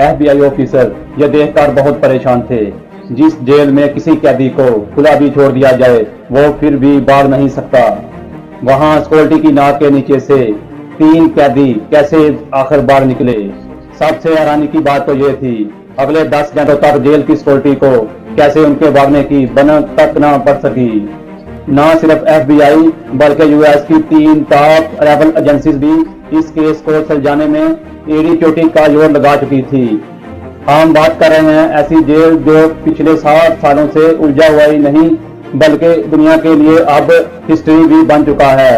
FBI officer यह देखकर बहुत परेशान थे। जिस जेल में किसी कैदी को खुला भी छोड़ दिया जाए वो फिर भी भाग नहीं सकता, वहां सिक्योरिटी की नाक के नीचे से 3 कैदी कैसे आखिर बाहर निकले। सबसे हैरानी की बात तो ये थी, अगले 10 घंटों तक जेल की सिक्योरिटी को कैसे उनके भागने की बनत तक ना पड़ सकी। न सिर्फ FBI बल्कि US की 3 टॉप ट्रैवल एजेंसीज भी इस केस को सुलझाने में एड़ी चोटी का जोर लगा चुकी थी। हम बात कर रहे हैं ऐसी जेल जो पिछले 60 सालों से उलझा हुआ ही नहीं बल्कि दुनिया के लिए अब हिस्ट्री भी बन चुका है।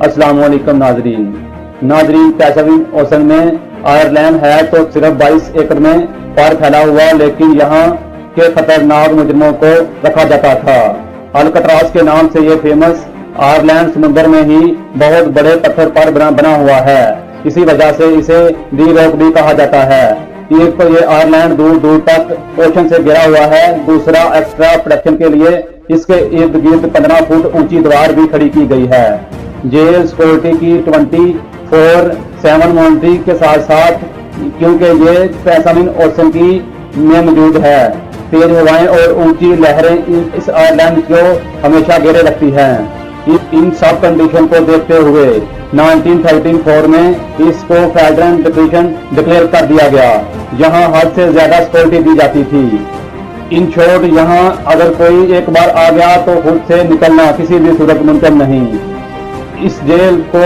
अस्सलाम वालेकुम नाजरीन, पैसिफिक ओशन में आयरलैंड है तो सिर्फ 22 एकड़ में पार फैला हुआ, लेकिन यहाँ के खतरनाक मुजरिमों को रखा जाता था। अल्कट्रास के नाम से ये फेमस आयरलैंड समुद्र में ही बहुत बड़े पत्थर पर बना हुआ है। इसी वजह से इसे दी रॉक भी कहा जाता है। एक तो ये आयरलैंड दूर दूर तक ओशन से घिरा हुआ है, दूसरा एक्स्ट्रा प्रोटेक्शन के लिए इसके इर्द गिर्द 15 फुट ऊंची दीवार भी खड़ी की गई है। जेल सिक्योरिटी की 24/7 मॉनिटरिंग के साथ साथ, क्योंकि ये पैसिफिक ओशन की में मौजूद है, तेज हवाएं और ऊंची लहरें इस आयरलैंड को हमेशा घेरे रखती हैं। इन सब कंडीशन को देखते हुए 1934 में इसको फेडरल डिप्रेशन डिक्लेयर कर दिया गया, जहां हद से ज्यादा सिक्योरिटी दी जाती थी। इन शॉर्ट यहां अगर कोई एक बार आ गया तो खुद से निकलना किसी भी सूरत मुमकिन नहीं। इस जेल को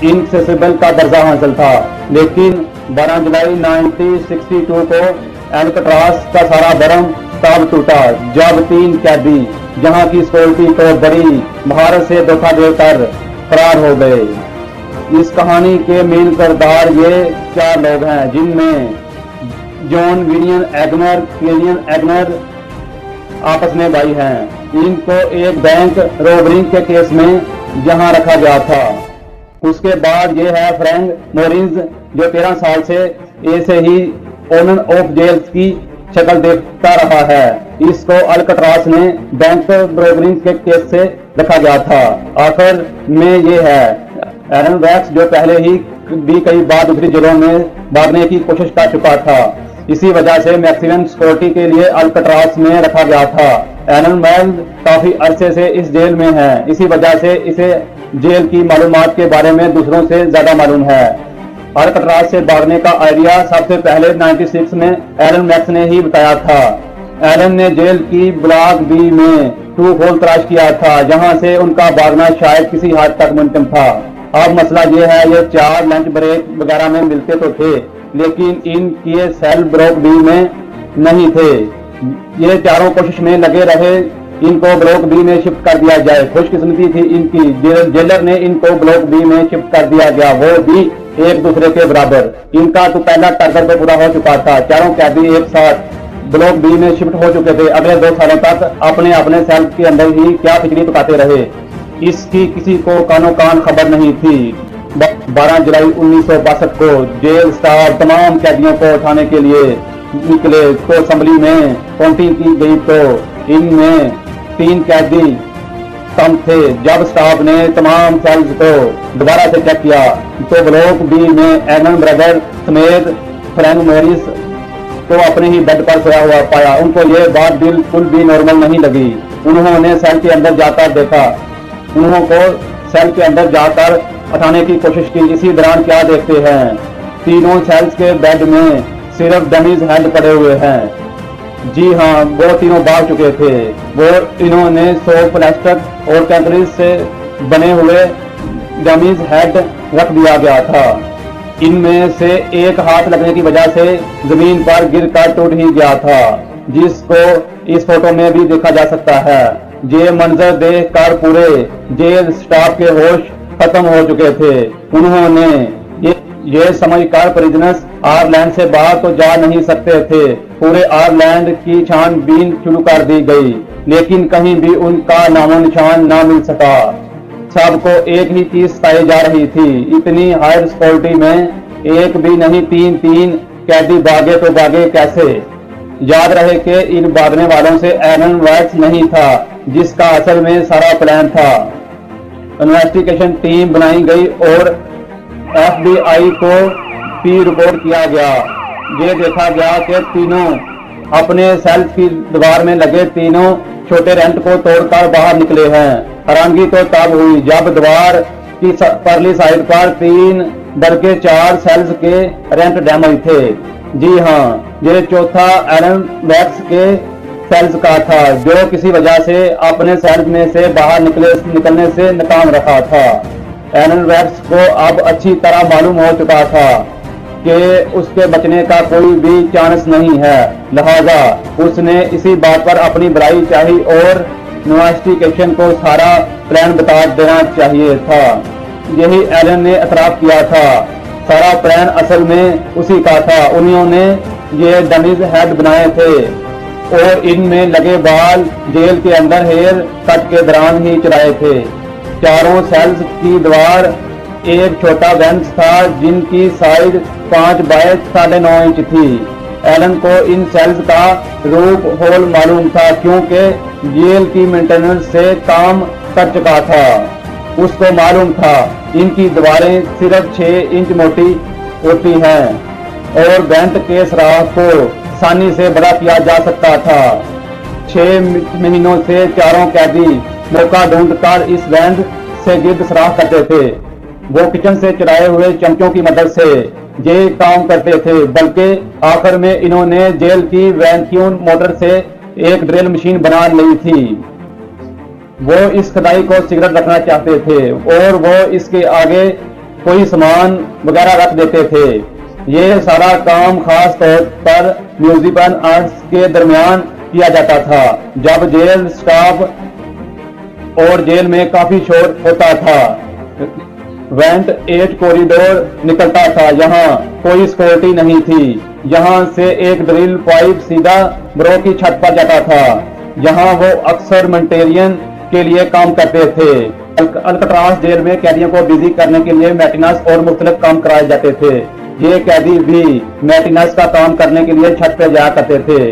इनएक्सेसिबल का दर्जा हासिल था, लेकिन 12 जुलाई 1962 को अल्कट्रास का सारा भरम तब टूटा जब 3 कैदी जहां की सिक्योरिटी को बड़ी महारत से धोखा देकर फरार हो गए। इस कहानी के मेन किरदार ये 4 लोग हैं, जिनमें जॉन विलियम एग्नर आपस में भाई हैं। इनको एक बैंक रॉबरी के केस में जहां रखा गया था। उसके बाद ये है फ्रैंक मोरिन्स, जो 13 साल से ऐसे ही ओनर ऑफ जेल्स की शक्ल देखता रहा है। इसको अल्कट्रास ने बैंक रॉबरी के केस से रखा गया था। आखिर में ये है एरन वैक्स, जो पहले ही भी कई बार दूसरी जेलों में भागने की कोशिश कर चुका था। इसी वजह से मैक्सिमम सिक्योरिटी के लिए अल्कट्रास में रखा गया था। एरन वैक्स काफी अरसे से इस जेल में है, इसी वजह से इसे जेल की मालूमात के बारे में दूसरों से ज्यादा मालूम है। अल्कट्रास से भागने का आइडिया सबसे पहले 96 में एरन वैक्स ने ही बताया था। एरन ने जेल की ब्लॉक बी में 2 होल तलाश किया था, जहां से उनका भागना शायद किसी हद तक मुमकिन था। अब मसला ये है, ये 4 लंच ब्रेक वगैरह में मिलते तो थे, लेकिन इनके सेल ब्लॉक बी में नहीं थे। ये चारों कोशिश में लगे रहे इनको ब्लॉक बी में शिफ्ट कर दिया जाए। खुशकिस्मती थी इनकी, जेलर ने इनको ब्लॉक बी में शिफ्ट कर दिया गया, वो भी एक दूसरे के बराबर। इनका तो पहला टारगेट तो पूरा हो चुका था। चारों कैदी एक साथ ब्लॉक बी में शिफ्ट हो चुके थे। अगले 2 सालों तक अपने अपने सेल के अंदर ही क्या खिचड़ी पकाते रहे, इसकी किसी को कानो कान खबर नहीं थी। 12 जुलाई 1962 को जेल स्टाफ तमाम कैदियों को उठाने के लिए निकले तो असेंबली में काउंटिंग की गई तो इनमें 3 कैदी कम थे। जब स्टाफ ने तमाम सेल्स को दोबारा से चेक किया तो ब्लॉक बी में एरन ब्रदर समेत फ्रैंक मोरिस को अपने ही बेड पर सोया हुआ पाया। उनको ये बात बिल्कुल भी नॉर्मल नहीं लगी। उन्होंने सेल के अंदर जाकर देखा, उनको सेल के अंदर जाकर उठाने की कोशिश की। इसी दौरान क्या देखते हैं, तीनों सेल्स के बेड में सिर्फ डमीज हेड पड़े हुए हैं। जी हाँ, वो तीनों भाग चुके थे। वो इन्होंने 100 प्लास्टिक और कैंकरीज से बने हुए डमीज हेड रख दिया गया था। इनमें से एक हाथ लगने की वजह से जमीन पर गिरकर टूट ही गया था, जिसको इस फोटो में भी देखा जा सकता है। ये मंजर देखकर पूरे जेल स्टाफ के होश खत्म हो चुके थे। उन्होंने ये समझकर प्रिजनर्स आयरलैंड से बाहर तो जा नहीं सकते थे। पूरे आयरलैंड की छानबीन शुरू कर दी गई, लेकिन कहीं भी उनका नामो निशान न मिल सका। सबको एक ही चीज पाई जा रही थी, इतनी हाई सिक्योरिटी में एक भी नहीं 3 कैदी भागे तो भागे कैसे। याद रहे कि इन भागने वालों से एरन वैक्स नहीं था, जिसका असल में सारा प्लान था। इन्वेस्टिगेशन टीम बनाई गई और FBI को भी रिपोर्ट किया गया। ये देखा गया कि तीनों अपने सेल की दीवार में लगे तीनों छोटे रेंट को तोड़कर बाहर निकले हैं। हैरानगी तो तब हुई जब दीवार की परली साइड पर 3 बल्कि 4 सेल्स के रेंट डैमेज थे। जी हाँ, ये चौथा एलन वैक्स के सेल्स का था जो किसी वजह से अपने सेल्स में से बाहर निकलने से नाकाम रहा था। एलन वैक्स को अब अच्छी तरह मालूम हो चुका था कि उसके बचने का कोई भी चांस नहीं है, लिहाजा उसने इसी बात पर अपनी बुराई चाही और इन्वेस्टिगेशन को सारा प्लान बता देना चाहिए था। यही एलन ने एतराफ किया था। सारा प्लान असल में उसी का था। उन्होंने ये डमीज हेड बनाए थे और इनमें लगे बाल जेल के अंदर हेयर कट के दौरान ही चलाए थे। चारों सेल्स की दीवार एक छोटा बेंच था जिनकी साइज 5 बाय 9.5 इंच थी। एलन को इन सेल्स का रूप होल मालूम था क्योंकि जेल की मेंटेनेंस से काम कर चुका था। उसको मालूम था इनकी दीवारें सिर्फ 6 इंच मोटी होती हैं और बेंच के सुराख को आसानी से बड़ा किया जा सकता था। 6 महीनों से चारों कैदी मौका ढूंढकर इस बेंच से गिर्द सुराख करते थे। वो किचन से चलाए हुए चमचों की मदद से ये काम करते थे, बल्कि आखिर में इन्होंने जेल की वैक्यूम मोटर से एक ड्रिल मशीन बना ली थी। वो इस खुदाई को सिगरेट रखना चाहते थे और वो इसके आगे कोई सामान वगैरह रख देते थे। ये सारा काम खास तौर पर म्यूजिकल आर्ट्स के दरमियान किया जाता था जब जेल स्टाफ और जेल में काफी शोर होता था। वेंट 8 कॉरिडोर निकलता था। यहाँ कोई सिक्योरिटी नहीं थी। यहाँ से एक ड्रिल पाइप सीधा ब्रो की छत पर जाता था। यहाँ वो अक्सर मेंटेरियन के लिए काम करते थे। अल्काट्राज जेल में कैदियों को बिजी करने के लिए मेंटेनेंस और मुख्तलिफ काम कराए जाते थे। ये कैदी भी मेंटेनेंस का काम करने के लिए छत पर जाया करते थे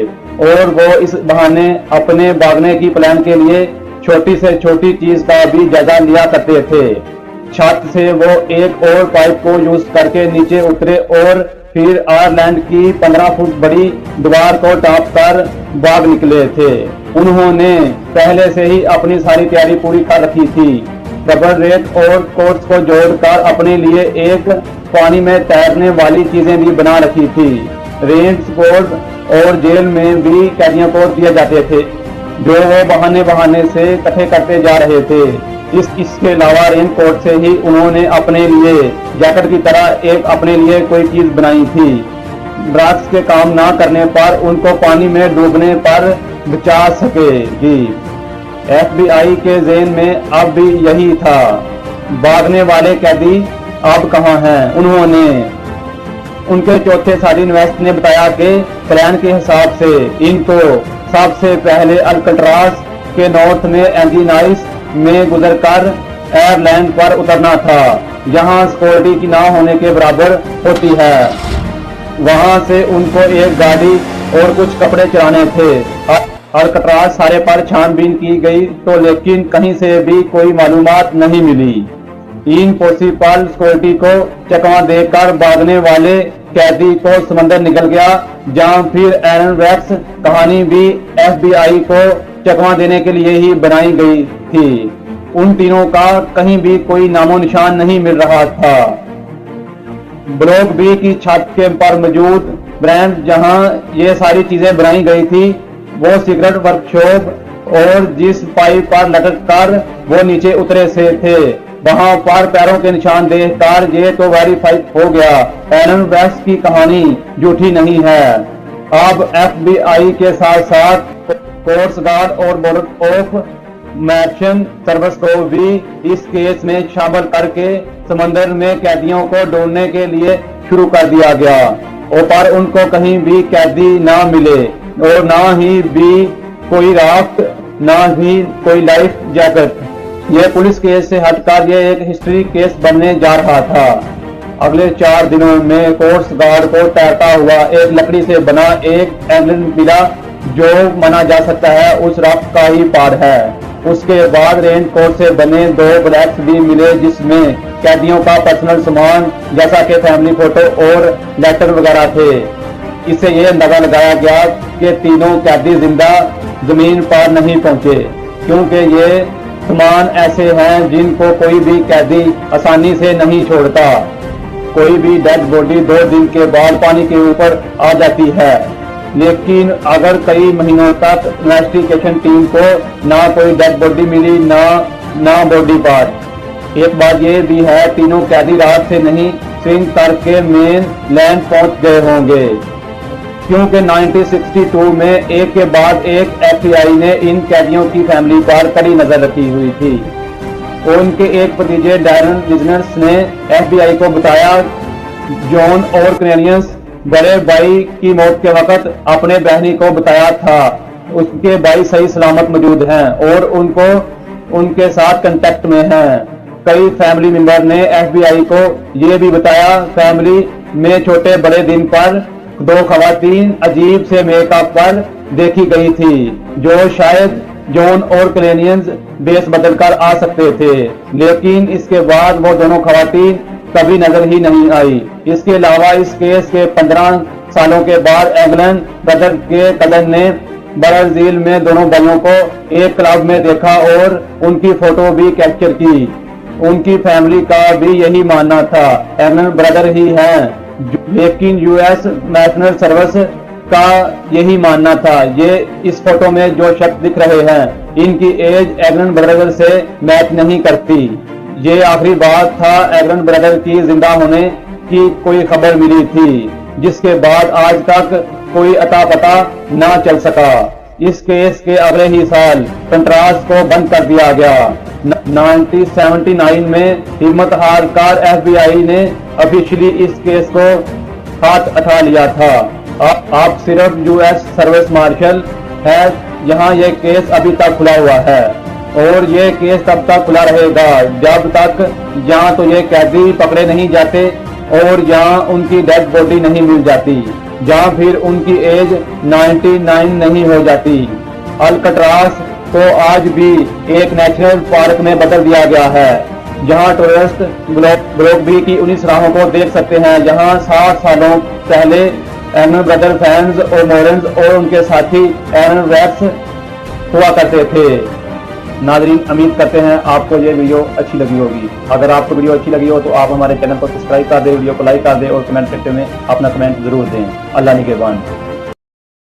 और वो इस बहाने अपने भागने की प्लान के लिए छोटी से छोटी चीज का भी जायजा लिया करते थे। छत से वो एक और पाइप को यूज करके नीचे उतरे और फिर आयरलैंड की 15 फुट बड़ी दीवार को टॉप कर भाग निकले थे। उन्होंने पहले से ही अपनी सारी तैयारी पूरी कर रखी थी। रबर रेत और कोर्स को जोड़कर अपने लिए एक पानी में तैरने वाली चीजें भी बना रखी थी। रेंट बोर्ड और जेल में भी कैदियों को दिए जाते थे जो वो बहाने से इकट्ठे करते जा रहे थे। इसके अलावा रेन कोट से ही उन्होंने अपने लिए जैकेट की तरह एक अपने लिए कोई चीज बनाई थी। ड्रग्स के काम ना करने पर उनको पानी में डूबने पर बचा सकेगी। FBI के ज़हन में अब भी यही था। भागने वाले कैदी अब कहाँ हैं? उनके चौथे सार्जेंट ने बताया कि प्लान के हिसाब से इनको सबसे पहले अल्काट्राज के नॉर्थ में एंजिनाइस में गुजरकर एयरलैंड पर उतरना था। यहाँ सिक्योरिटी की ना होने के बराबर होती है। वहाँ से उनको एक गाड़ी और कुछ कपड़े चलाने थे। अल्काट्राज सारे पर छानबीन की गई तो लेकिन कहीं से भी कोई मालूमात नहीं मिली। इन पॉसिबल सिक्योरिटी को चकमा देकर भागने वाले कैदी को समंदर निकल गया, जहां फिर एलन वैक्स कहानी भी FBI को चकमा देने के लिए ही बनाई गई थी। उन तीनों का कहीं भी कोई नामो निशान नहीं मिल रहा था। ब्लॉक बी की छत के पर मौजूद ब्रांड जहां ये सारी चीजें बनाई गई थी, वो सीक्रेट वर्कशॉप और जिस पाइप पर लटक कर वो नीचे उतरे से थे, वहां पर पैरों के निशान देखकर ये तो वेरीफाई हो गया एलन वैक्स की कहानी झूठी नहीं है। अब FBI के साथ साथ कोस्ट गार्ड और बोर्ड ऑफ मैक्शन सर्विस को भी इस केस में शामिल करके समंदर में कैदियों को ढूंढने के लिए शुरू कर दिया गया और पर उनको कहीं भी कैदी ना मिले और ना ही भी कोई राफ्ट, ना ही कोई लाइफ जैकेट। यह पुलिस केस से हटकर यह एक हिस्ट्री केस बनने जा रहा था। अगले 4 दिनों में कोस्ट गार्ड को तैरता हुआ एक लकड़ी से बना एक एंगल मिला जो माना जा सकता है उस राफ्ट का ही पार्ट है। उसके बाद रेन कोट से बने 2 बैग्स भी मिले जिसमें कैदियों का पर्सनल सामान जैसा कि फैमिली फोटो और लेटर वगैरह थे। इससे ये अंदाजा लगाया गया कि तीनों कैदी जिंदा जमीन पर नहीं पहुंचे, क्योंकि ये सामान ऐसे हैं जिनको कोई भी कैदी आसानी से नहीं छोड़ता। कोई भी डेड बॉडी 2 दिन के बाद पानी के ऊपर आ जाती है, लेकिन अगर कई महीनों तक इन्वेस्टिगेशन टीम को ना कोई डेड बॉडी मिली ना बॉडी पार्ट। एक बात ये भी है, तीनों कैदी रात से नहीं स्विंग करके मेन लैंड पहुंच गए होंगे, क्योंकि 1962 में एक के बाद एक एफबीआई ने इन कैदियों की फैमिली पर कड़ी नजर रखी हुई थी। उनके एक भतीजे डैरन विजनर्स ने एफबीआई को बताया जॉन और कनेरियंस बड़े भाई की मौत के वक्त अपने बहनी को बताया था उसके भाई सही सलामत मौजूद हैं और उनके साथ कांटेक्ट में हैं। कई फैमिली मेंबर ने एफबीआई को ये भी बताया फैमिली में छोटे बड़े दिन पर 2 खवातीन अजीब से मेकअप पर देखी गई थी, जो शायद जॉन और क्लेनियंस बेस बदल कर आ सकते थे, लेकिन इसके बाद वो दोनों खवातीन कभी नजर ही नहीं आई। इसके अलावा इस केस के 15 सालों के बाद एंगलन ब्रदर के कजन ने ब्राजील में दोनों भाइयों को एक क्लब में देखा और उनकी फोटो भी कैप्चर की। उनकी फैमिली का भी यही मानना था, एंगलन ब्रदर ही हैं, लेकिन यूएस नेशनल सर्विस का यही मानना था। ये इस फोटो में जो शख्स दिख रहे हैं इनकी एज एग्रन ब्रदर से मैच नहीं करती। ये आखिरी बात था एग्रन ब्रदर की जिंदा होने की कोई खबर मिली थी, जिसके बाद आज तक कोई अता पता ना चल सका। इस केस के अगले ही साल कंट्रास को बंद कर दिया गया। 1979 में हिम्मत हार कर एफबीआई ने ऑफिशियली इस केस को हाथ उठा लिया था। आप सिर्फ यूएस सर्विस मार्शल है, यहाँ ये केस अभी तक खुला हुआ है और ये केस तब तक खुला रहेगा जब तक यहाँ तो ये कैदी पकड़े नहीं जाते और यहाँ उनकी डेड बॉडी नहीं मिल जाती, जहाँ फिर उनकी एज 99 नहीं हो जाती। अल्कट्रास को आज भी एक नेशनल पार्क में बदल दिया गया है, जहां टूरिस्ट ब्लॉग भी की 19 राहों को देख सकते हैं, जहां 60 सालों पहले एरन ब्रदर फैंस और मोरेंस और उनके साथी एरन रैप्स हुआ करते थे। नाज़रीन, उम्मीद करते हैं आपको ये वीडियो अच्छी लगी होगी। अगर आपको वीडियो अच्छी लगी हो तो आप हमारे चैनल को सब्सक्राइब कर दें, वीडियो को लाइक कर दें और कमेंट सेक्शन में अपना कमेंट जरूर दें। अल्लाह निगहबान।